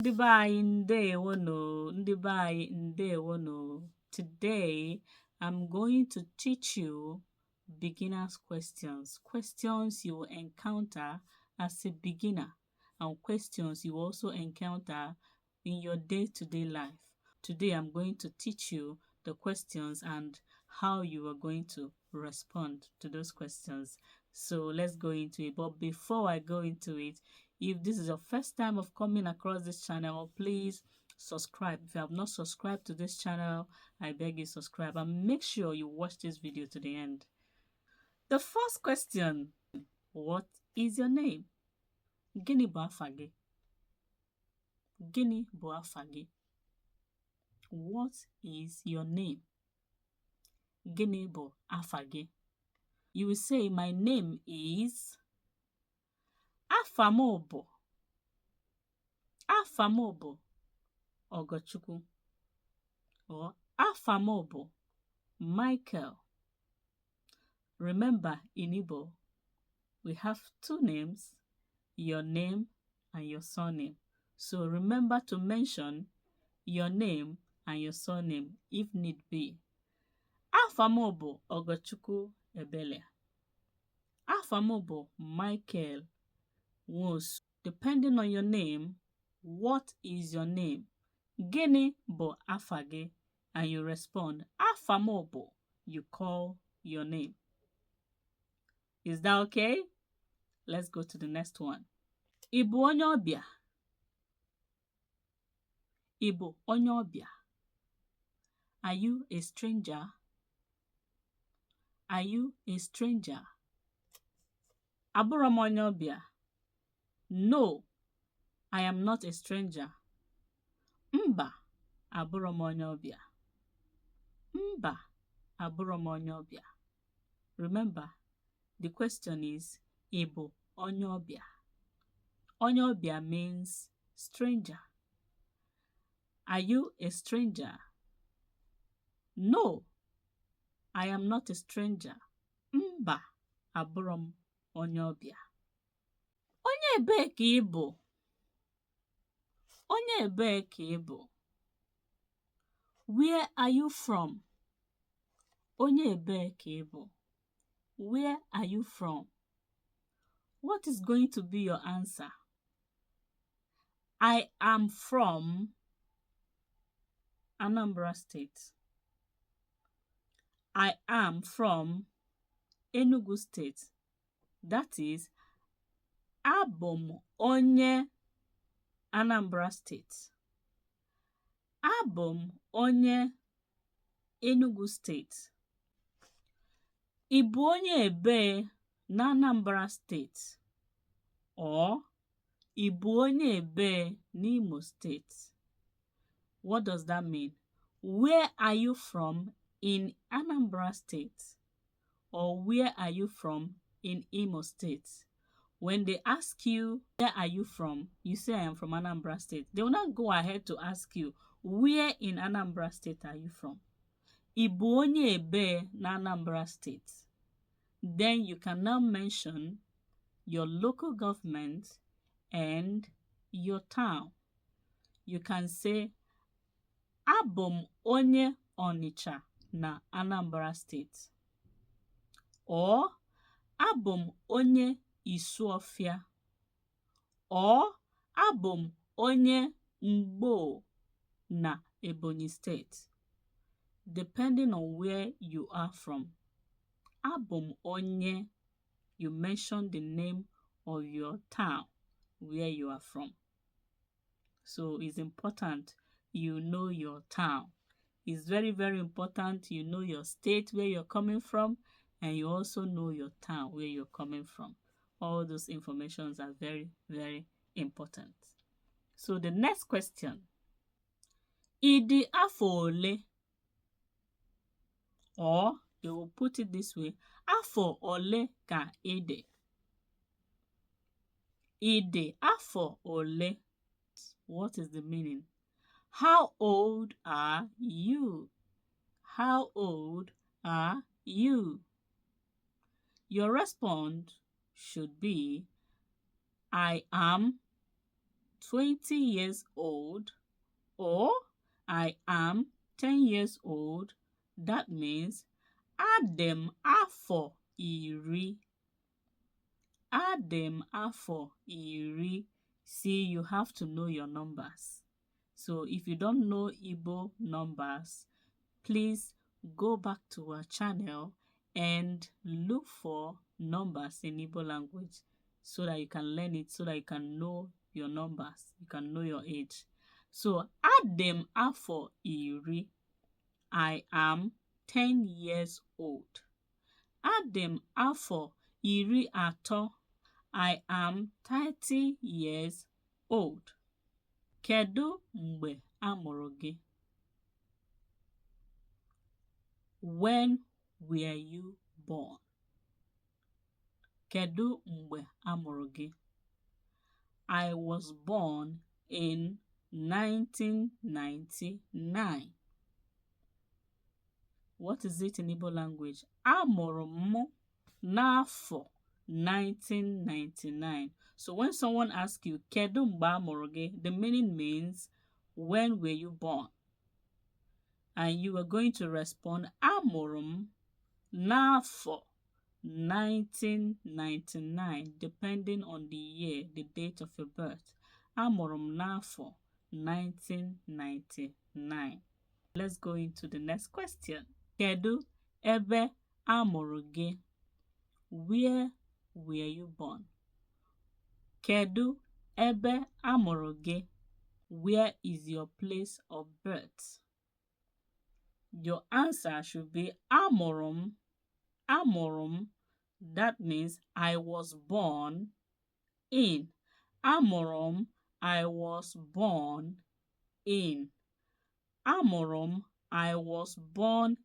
Ndị be anyị ndeewono, ndị be anyị ndeewono. Today, I'm going to teach you beginner's questions. Questions you will encounter as a beginner and questions you also encounter in your day-to-day life. Today, I'm going to teach you the questions and how you are going to respond to those questions. So let's go into it. But before I go into it, if this is your first time of coming across this channel, please subscribe. If you have not subscribed to this channel, I beg you subscribe and make sure you watch this video to the end. The first question, what is your name? Gịnị bụ afa gị? Gịnị bụ afa gị? What is your name? Gịnị bụ afa gị? You will say, my name is afa m bụ Ogochukwu, or afa m bụ Michael. Remember, in Igbo, we have two names, your name and your surname. So remember to mention your name and your surname if need be. Afa m bụ Ogochukwu Ebele. Afa m bụ Michael Nwosu. Depending on your name, what is your name? Gịnị bụ afa gị? And you respond, afa m bụ. You call your name. Is that okay? Let's go to the next one. Ị bụ onye ọbịa? Ị bụ onye ọbịa? Are you a stranger? Are you a stranger? Abụrụ m onye ọbịa. No, I am not a stranger. Mba, abụrụ m onye ọbịa. Mba, abụrụ m onye ọbịa. Remember, the question is, ị bụ onye ọbịa? Onye ọbịa means stranger. Are you a stranger? No, I am not a stranger. Mba, abụrụ m onye ọbịa. Onye ebee ka ị bụ? Onye ebee ka ị bụ? Where are you from? Onye ebee ka ị bụ? Where are you from? What is going to be your answer? I am from Anambra State. I am from Enugu State. That is, abụ m onye Anambra State. Abụ m onye Enugu State. Ị bụ onye ebee na Anambra State? Or ị bụ onye ebee n'Imo State? What does that mean? Where are you from in Anambra State? Or where are you from in Imo State? When they ask you, where are you from? You say, I am from Anambra State. They will not go ahead to ask you, where in Anambra State are you from? Ị bụ onye ebee na Anambra State. Then you can now mention your local government and your town. You can say, abụ m onye Onitsha na Anambra State. Or, abụ m onye Isuofia. Or, abụ m onye Mgbo na Ebonyi State. Depending on where you are from. Abụ m onye, you mention the name of your town where you are from. So it's important you know your town. It's very, very important you know your state where you're coming from, and you also know your town where you're coming from. All those informations are very, very important. So the next question. Ị dị afọ ole? Or you will put it this way. Afọ ole ka ị dị? Ị dị afọ ole? What is the meaning? How old are you? How old are you? Your response should be, I am 20 years old, or I am 10 years old. That means adem afọ iri. Adem afọ iri. See, you have to know your numbers. So if you don't know Igbo numbers, please go back to our channel and look for numbers in Igbo language so that you can learn it, so that you can know your numbers, you can know your age. So, adem afọ iri. I am 10 years old. Adem afọ iri atọ. I am 30 years old. Kedu mgbe a mụrụ gị? When were you born? Kedu mgbe a mụrụ gị? I was born in 1999. What is it in Igbo language? A mụrụ m n'afọ 1999. So when someone asks you, kedu mgbe a mụrụ gị, the meaning means, when were you born? And you are going to respond, a mụrụ m n'afọ 1999, depending on the year, the date of your birth. A mụrụ m n'afọ 1999. Let's go into the next question. Kedu ebe a mụrụ gị? Where were you born? Kedu ebe a mụrụ gị? Where is your place of birth? Your answer should be amụrụ m. Amụrụ m. That means I was born in. Amụrụ m. I was born in. Amụrụ m. I was born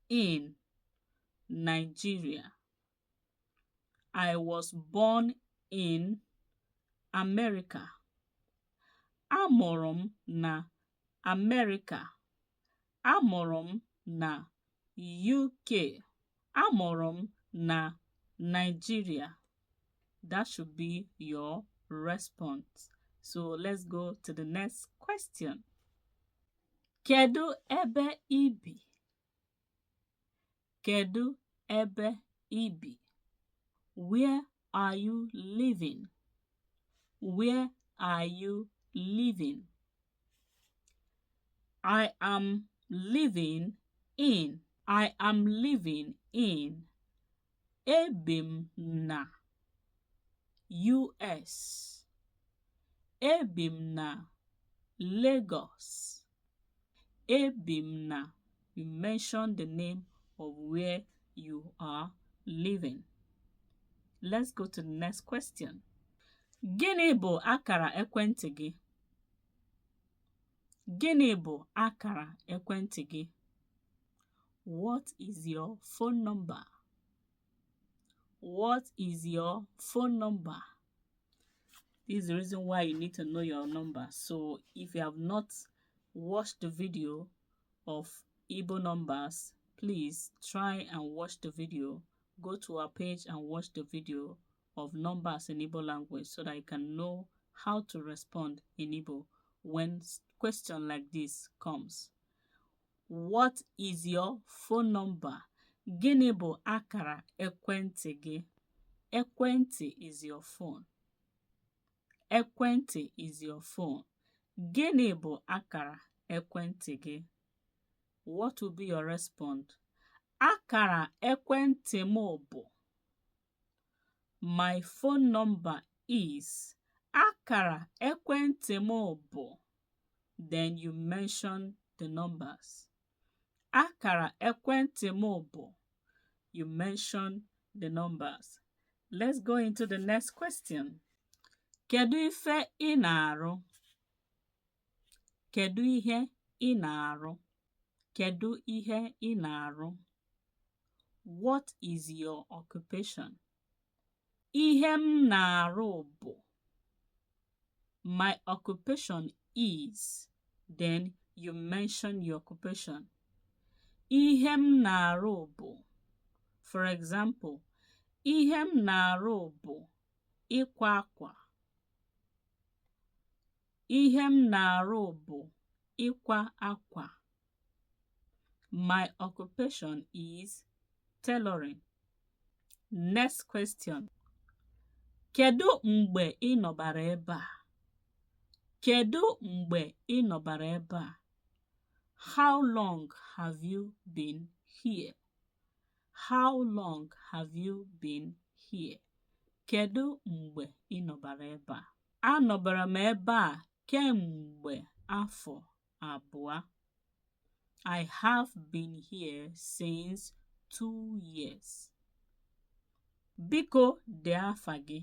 in Nigeria. I was born in America. Amụrụ m na America. Amụrụ m na UK. Amụrụ m na Nigeria. That should be your response. So let's go to the next question. Kedu ebe ibi? Kedu ebe ibi? Where are you living? Where are you living? I am living in. I am living in. Ebi m na US. Ebi m na Lagos. Ebi m na. You mention the name of where you are living. Let's go to the next question. Gịnị bụ akara ekwentị gị? Gịnị bụ akara ekwentị gị? What is your phone number? What is your phone number? This is the reason why you need to know your number. So if you have not watched the video of Igbo numbers, please try and watch the video. Go to our page and watch the video of numbers in Igbo language so that you can know how to respond in Igbo when question like this comes. What is your phone number? Gịnị bụ akara ekwentị gị? Ekwentị is your phone. Ekwentị is your phone. Gịnị bụ akara ekwentị gị? What will be your response? Akara ekwentị m bụ. My phone number is. Akara ekwentị m bụ. Then you mention the numbers. Akara ekwentị m bụ. You mention the numbers. Let's go into the next question. Kedu ife ị na-arụ? Kedu ihe ị na-arụ? Kedu ihe ị na-arụ? What is your occupation? Ihe m na-arụ bụ. My occupation is. Then you mention your occupation. Ihe m na-arụ bụ. For example, ihe m na-arụ bụ ịkwa akwa. Ihe m na-arụ bụ ịkwa akwa. My occupation is tailoring. Next question. Kedu mgbe ị nọbara ebe a? Kedu mgbe ị nọbara ebe a? How long have you been here? How long have you been here? Kedu mgbe ị nọbara ebe a? Anọbara m ebe a kemgbe afọ abụọ. I have been here since 2 years. Biko dee afa gị.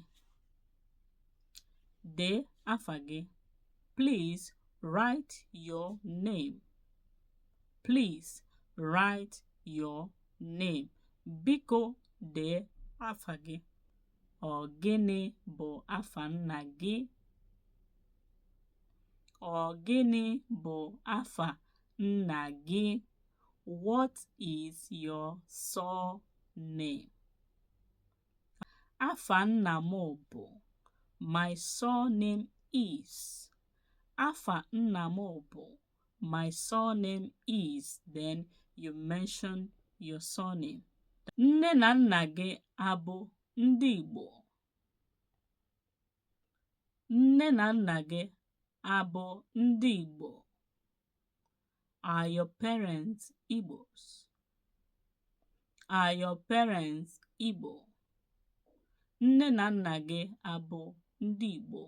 Dee afa gị. Please write your name. Please write your name. Biko dee afa gị. Ọ gịnị bụ afa nna gị? Ọ gịnị bụ afa nna gị? What is your surname? Afa nna m bụ. My surname is. Afa nna m bụ. My surname is. Then you mention your surname. Nne na nna gị abụ ndị Igbo? Nne na nna gị abụ ndị Igbo? Are your parents Igbos? Are your parents Igbo? Nne na nna gị abụ ndị Igbo?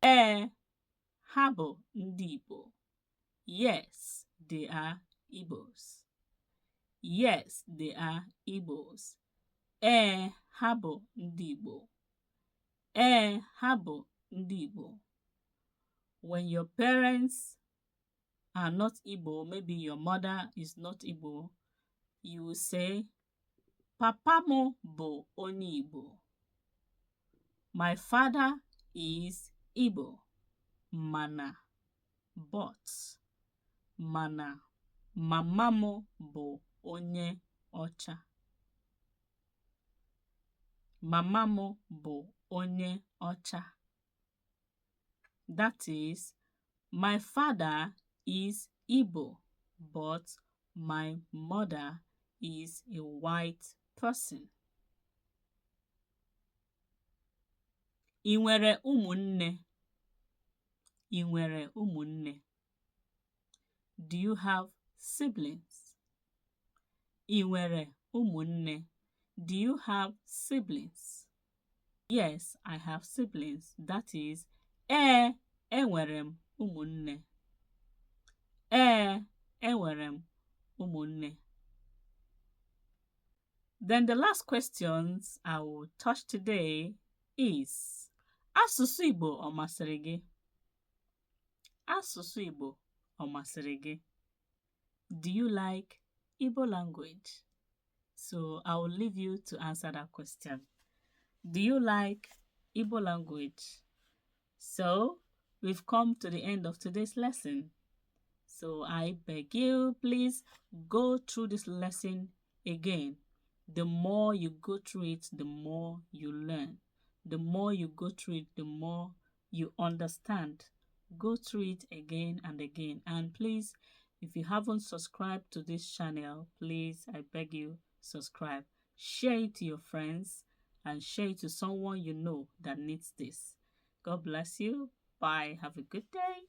Ee, ha bụ ndị Igbo. Yes, they are Igbos. Yes, they are Igbos. Ee, ha bụ ndị Igbo. Ee, ha bụ ndị Igbo. When your parents are not Igbo, maybe your mother is not Igbo, you will say, Papa m bụ onye Igbo. My father is Igbo. Mana, mama m bụ onye ọcha. Mama m bụ onye ọcha. That is, my father is Igbo, but my mother is a white person. Ị nwere ụmụnne? Ị nwere ụmụnne? Do you have siblings? Ị nwere ụmụnne? Do you have siblings? Yes, I have siblings. That is, enwere m ụmụnne. Enwere m ụmụnne. Then the last questions I will touch today is, asụsụ Igbo ọ masịrị gị? Asụsụ Igbo ọ masịrị gị? Do you like Igbo language? So I will leave you to answer that question. Do you like Igbo language? So we've come to the end of today's lesson. So I beg you, please go through this lesson again. The more you go through it, the more you learn. The more you go through it, the more you understand. Go through it again and again. And please, if you haven't subscribed to this channel, please, I beg you, subscribe. Share it to your friends and share it to someone you know that needs this. God bless you. Bye. Have a good day.